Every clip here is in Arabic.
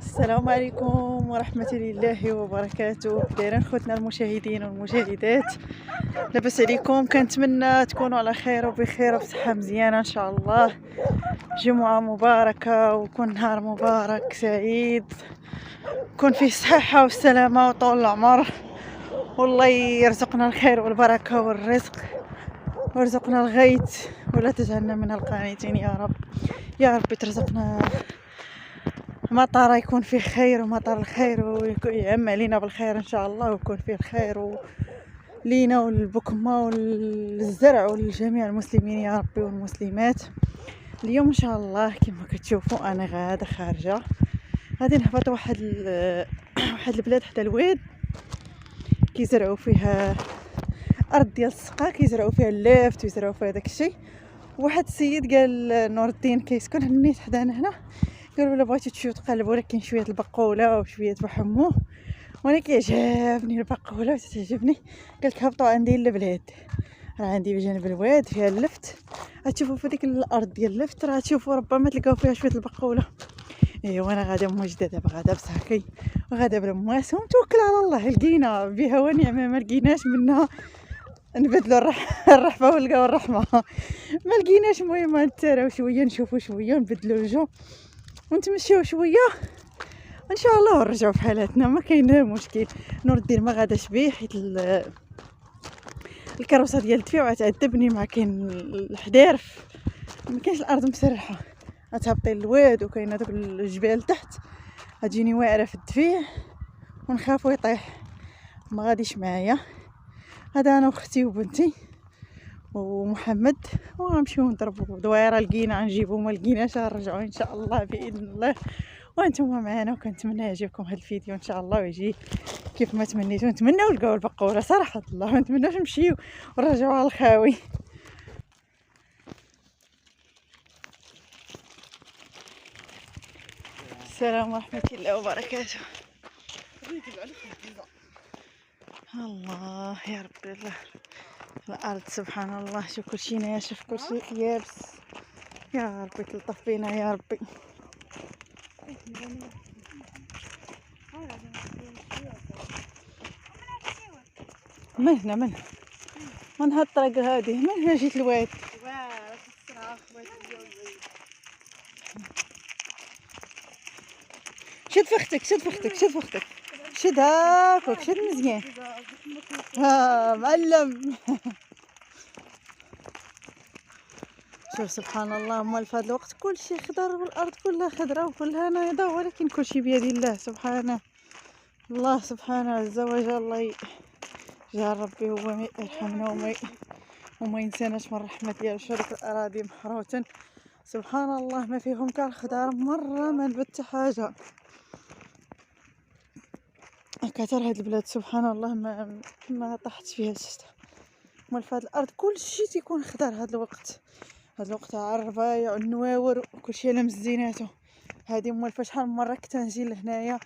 السلام عليكم ورحمة الله وبركاته. دايرين خوتنا المشاهدين والمشاهدات، لاباس عليكم؟ كنتمنى تكونوا على خير وبخير وبصحة مزيانة ان شاء الله. جمعة مباركة وكون نهار مبارك سعيد، كون فيه الصحة والسلامة وطول العمر، والله يرزقنا الخير والبركة والرزق ويرزقنا الغيث ولا تجعلنا من القانتين يا رب. يا رب ترزقنا مطر يكون فيه خير ومطر الخير ويعم علينا بالخير ان شاء الله، ويكون فيه الخير لينا والبكمة والزرع ولجميع المسلمين يا ربي والمسلمات. اليوم ان شاء الله كما كتشوفوا انا غاده خارجه، غادي نهبط واحد البلاد حدا الواد كيزرعوا فيها ارض ديال السقا، كيزرعوا فيها اللافت ويزرعوا فيها داكشي. واحد السيد قال نور الدين كيسكن النيت حدانا هنا، قالوا له بغيتو تمشيو تقلبوا لكن شويه البقوله وشويه بحمو، وانا كيعجبني البقوله وتعجبني. قالك هبطوا عندي البلاد، راه عندي بجانب الواد فيها اللفت، غتشوفوا في ديك الارض ديال اللفت راه تشوفوا ربما تلقاو فيها شويه البقوله. ايوا انا غادا موجده دابا، غادا بصحكي وغادا بالمواس ومتوكل على الله. لقينا بها ونعمه، ما لقيناش منها نبدلوا الرحمه ونلقاو الرحمه، ما لقيناش. المهم نتساراو شويه، نشوفوا شويه، نبدلوا الجو ونتمشاو شويه ان شاء الله ونرجعوا في حالاتنا، ما كاين مشكل. نور الدين ما غاداش بيه حيت الكروسه ديال الدفيع غتعذبني، ما كاين الحدارف، ما كاينش الارض مسرحه، غتهبطي للواد وكاينه دوك الجبال تحت، غتجيني واعره في الدفيع ونخاف يطيح. ما غاديش معايا، هذا انا واختي وبنتي ومحمد، وغنمشيو نضربوا دويره. لقينا غنجيبو، ما لقيناش غنرجعوا ان شاء الله باذن الله. وانتم معنا، وكنتمنى يعجبكم هذا الفيديو ان شاء الله ويجي كيف ما تمنيتوا. نتمنىو نلقاو البقوله صراحه الله، ما نتمناوش نمشيو ونرجعوا على الخاوي. السلام ورحمه الله وبركاته. الله يا ربي، الله الارض سبحان الله، شوف كلشي ناشف كلشي يابس، يا ربي تلطف بينا يا ربي. من هنا من هاد الطريق هذه، من هنا جيت الواد. شد فختك شد هاكوك، شد مزيان. ها معلم. شوف سبحان الله، مال في هذا الوقت كلشي خضر والارض كلها خضره وكلها نايضه، ولكن كلشي بيد الله سبحانه. الله سبحانه عز وجل، الله جعل ربي هو ما يرحمنا وما ينساناش من رحمة ديالو. شريك الاراضي محروتا سبحان الله، ما فيهم كاع الخضار، مره ما نبت حاجه. كتر هاد البلاد سبحان الله ما طاحت فيها الشتا. مال في هاد الارض كلشي تيكون خضر. هاد الوقت على الربايع والنواور وكلشي على مزيناتو. هادي موالفه شحال من مره كنت نجي لهنايا،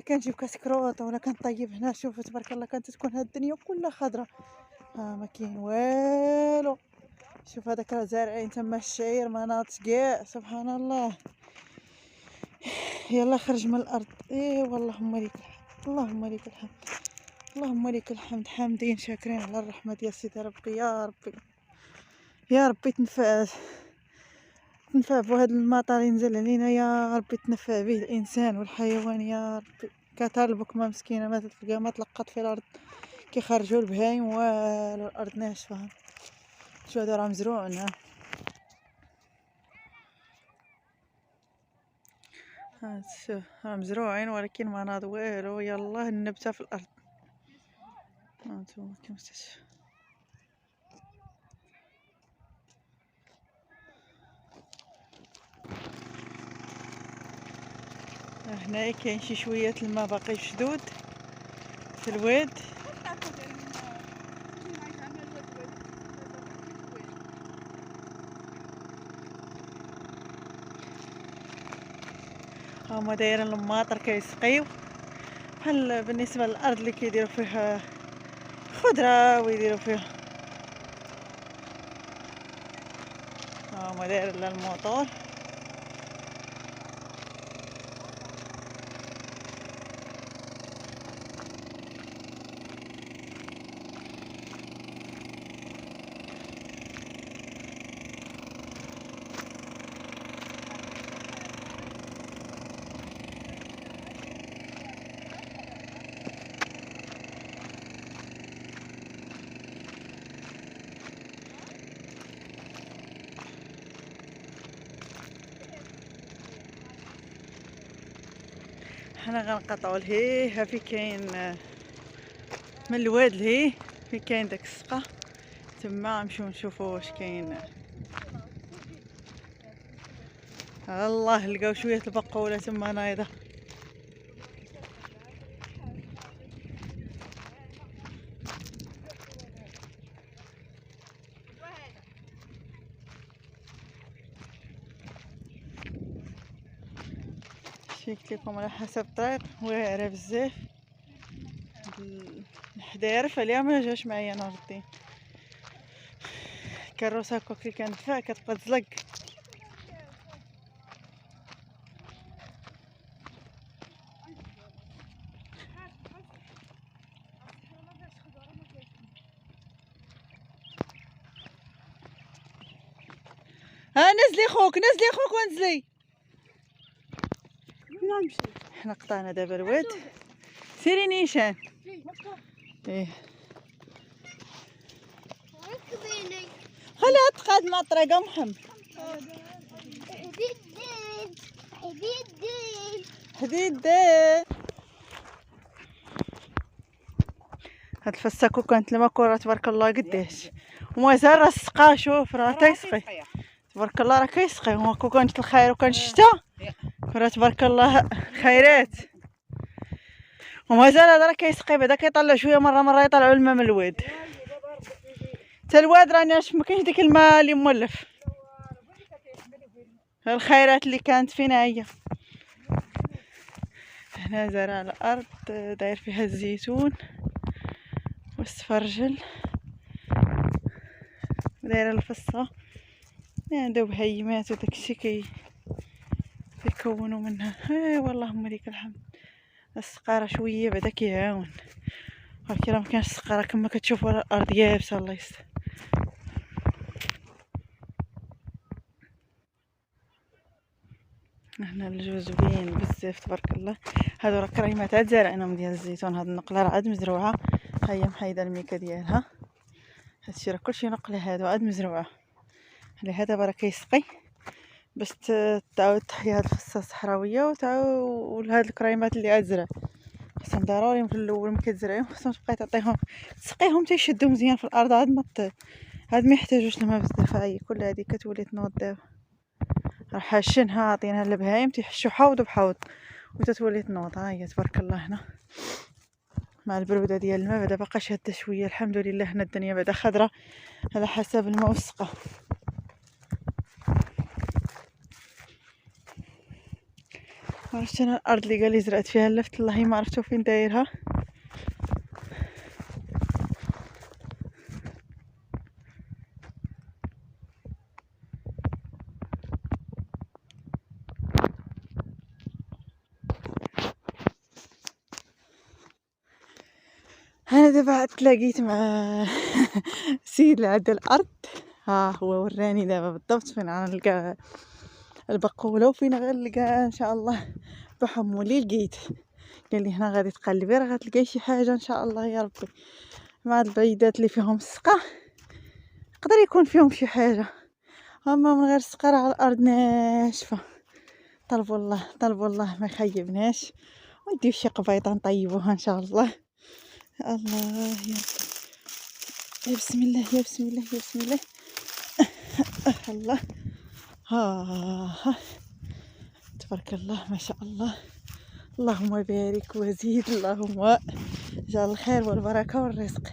كنجيب كاس كروطه ولا كنطيب هنا. شوف تبارك الله، كانت تكون هاد الدنيا كلها خضره، ما كاين والو. شوف هذاك راه زارعين تما الشعير، مناط كاع سبحان الله. يلا خرج من الارض. ايوا اللهم لك الحمد، اللهم لك الحمد، اللهم لك الحمد، حامدين شاكرين على الرحمه ديال سيدي ربي. يا ربي يا ربي تنفع بهذا المطر ينزل علينا، يا ربي تنفع به الانسان والحيوان يا ربي. كثر البكمه مسكينه ما تلقى ما تلقط في الارض، كيخرجوا البهايم والو الارض ناشفه. شو هذا راه مزروعنا، شوف راه مزروعين ولكن ما ناض والو. يلا النبته في الارض، هانتوما كيما تشوفوا. هنايا كاين شي شويه الماء باقي شدود في الواد. هما دايرين الماطر كيسقيو، بحال بالنسبه للارض اللي كيديروا فيها خضره ويديروا فيها. هما دايرين لها الموطور. حنا غنقطعو لهيه. ها في كاين من الواد لهيه في كاين داك السقا تما نمشيو نشوفو واش كاين. الله لقاو شويه البقوله تما نايضه. قلت لكم على حسب الطريق واعره بزاف. الحدارف عليها ما جاش معايا نور الدين. كروس هكاك اللي كندفع كتبقى تزلق. ها نزلي خوك نزلي خوك ونزلي. وين غنمشي؟ حنا قطعنا دابا الواد. سيري نيشان. ايه خليها تقاد الطريقه محمد. حديد هاد الفساكو كانت لما كره تبارك الله قداش ومازال راه السقا. شوف راه تيسقي تبارك الله راه كيسقي. هو كون كانت الخير وكان الشتاء راه تبارك الله خيرات. ومازال هذا راه كيسقي بعدا كيطلع شويه مره يطلعوا الماء من الواد. حتى الواد راني ما كاينش داك الماء اللي مولف. الخيرات اللي كانت فينا هي. هنا زرع الارض داير فيها الزيتون والسفرجل ودايره الفصه. عندو بهيمات وداكشي كيكونوا منها. واللهم ليك الحمد. السقاره شويه بعدا كيعاون. ولكن راه مكانش السقاره كما كتشوفوا الارض يابسه. الله يستر. هنا الجوز زوين بزاف تبارك الله. هادو راه كريمات عاد زارعناهم ديال الزيتون. هاد النقله راه عاد مزروعه. ها هي محايده الميكا ديالها. هادشي راه كلشي نقله. هادو عاد مزروعه. عليها دابا راه كيسقي باش تعاود تحيا هاد الفصه الصحراويه وتعاود هاد الكريمات اللي عاد زرع. خاصهم ضروري في الاول ملي كتزرعيهم خاصهم تبقاي تعطيهم تسقيهم تيشدو مزيان في الارض. عاد ما يحتاجوش الماء بزاف. هاي كل هادي كتولي تنوض دابا راه حاشينها عاطينها للبهايم تيحشو حوض بحوض وتتولي تنوض. ها هي تبارك الله. هنا مع البروده ديال الماء بعدا باقا شاده شويه الحمد لله. هنا الدنيا بعدا خضره على حسب الماء والسقا. عرفت انا الارض اللي قال لي زرعت فيها اللفت والله ما عرفتو فين دايرها. انا دابا عاد تلاقيت مع السيد اللي عند الارض. ها هو وراني دابا بالضبط فين غنلقى البقوله وفين غنلقى ان شاء الله بحمولي. لقيت قال لي هنا غادي تقلبي راه غتلقاي شي حاجه ان شاء الله يا ربي. مع البعيدات اللي فيهم السقا يقدر يكون فيهم شي حاجه. اما من غير السقا راه الارض ناشفه. طلبوا الله ما يخيبناش ونديو شي قبيطه نطيبوها ان شاء الله. الله يا بسم الله يا بسم الله يا بسم الله. الله ها تبارك الله ما شاء الله. اللهم بارك وزيد. اللهم جعل الخير والبركه والرزق.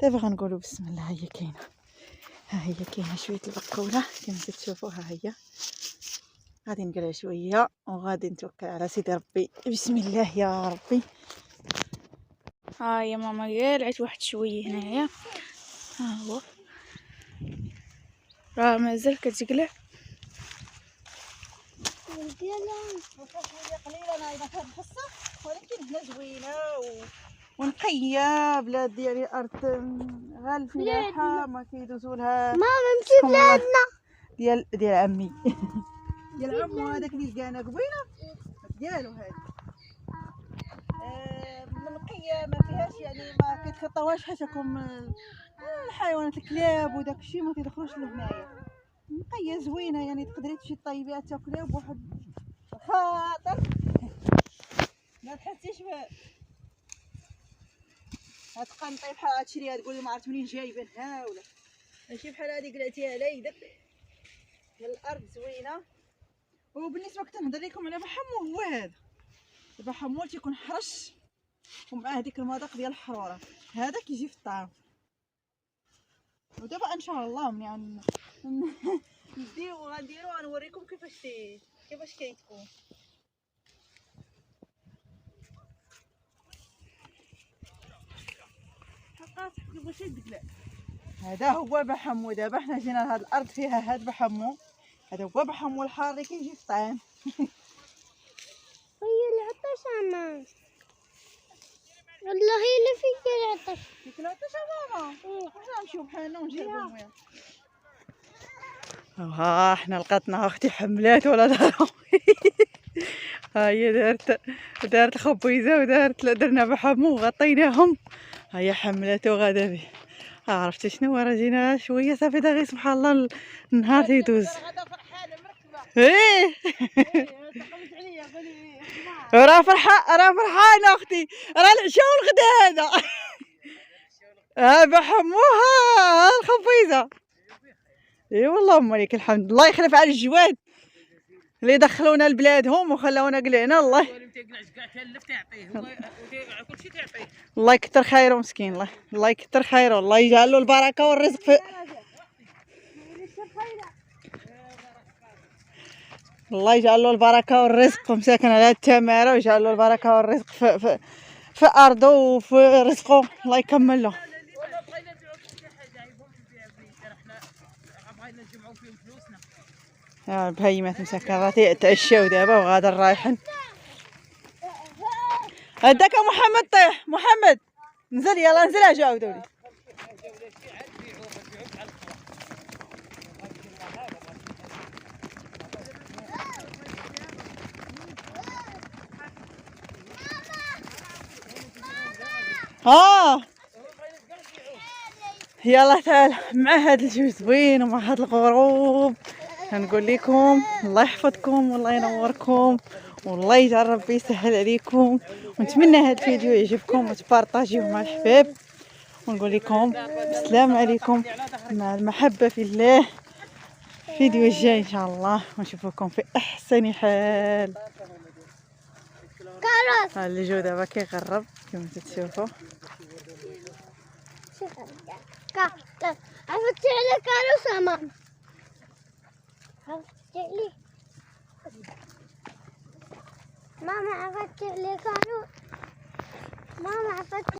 دابا غنقولوا بسم الله. هي كاينه. ها هي كاينه شويه البقوله كما كتشوفوا. ها هي غادي نقلع شويه وغادي نتوكل على سيدي ربي. بسم الله يا ربي. ها يا ماما قلعت واحد شويه هنايا. ها هو راه مازال كتقلع. قليله نايضه في الحصه ولكن هنا زوينه ونقيه. بلاد ديالي الارض غير الفلاحه ما كيدوزوا لها. ماما مشي بلادنا ديال عمي ديال عمو هذاك اللي لقانا قبيله ديالو هذا. نقيه ما فيهاش يعني ما كيتخطاوهاش حاشاكم الحيوانات الكلاب وداك الشيء ما كيدخلوش لهنايا. نقيه زوينه يعني تقدري تمشي طيبيها تاكليها بواحد الخاطر. ما تحسيش غتبقى بحال هادشي تقولي ما عرفت منين جايبينها ولا ماشي بحال هادي قلعتيها على يدك من الارض زوينه. وبالنسبه كنت نهضر لكم على بحمو، هو هذا البحمو تيكون حرش ومعاه ديك المذاق ديال الحراره، هذا كيجي في الطعام. ودابا ان شاء الله ملي نديو غنديرو غنوريكم كيفاش كيتكون. حقات كيفاش يدقلع. هذا هو بحمو. دابا حنا جينا لهاد الارض فيها هاد بحمو، هذا هو بحمو الحار اللي كيجي في الطعام. هي العطش انا والله الا فيك العطش. فيك العطش ماما؟ حنا نمشيو بحالنا ونجيبو المياه. ها حنا لقاتنا اختي حملات ولادها. ها هي دارت الخبيزه ودارت درنا بحمو وغطيناهم. ها هي حملته غادا به. عرفتي شنو راه جينا شويه صافي غير سبحان الله النهار تيدوز. ايه راه فرحانه اختي، راه العشاء والغدا هذا. ها بحموها الخبيزه. اي والله امالك الحمد. الله يخلف على الجواد اللي دخلونا لبلادهم وخلاونا قلعنا. الله يكثر خيره مسكين. الله يكثر خيره، الله يجعل له البركه والرزق في الله يجعل له البركه والرزق مساكن على التماره، ويجعل له البركه والرزق في ارضه وفي رزقه. الله يكمل له. البهيمات مساكن راه تعشاو دابا وغادا رايحين. هداك محمد طيح. محمد نزل يلا نزل اجي عاودولي. يلا تعال مع هاد الجو زوين ومع هاد الغروب. نقول لكم الله يحفظكم والله ينوركم والله يجعل ربي يسهل عليكم، ونتمنى هاد الفيديو يعجبكم وتبارطاجيوه مع الحباب. ونقول لكم السلام عليكم مع المحبه في الله. الفيديو الجاي ان شاء الله ونشوفكم في احسن حال. ها الجو دابا كيغرب كما تشوفوا. عرفتي على كاروسه ماما؟ عرفتي عليه ماما؟ عرفتي على كاروسه ماما؟ عرفتي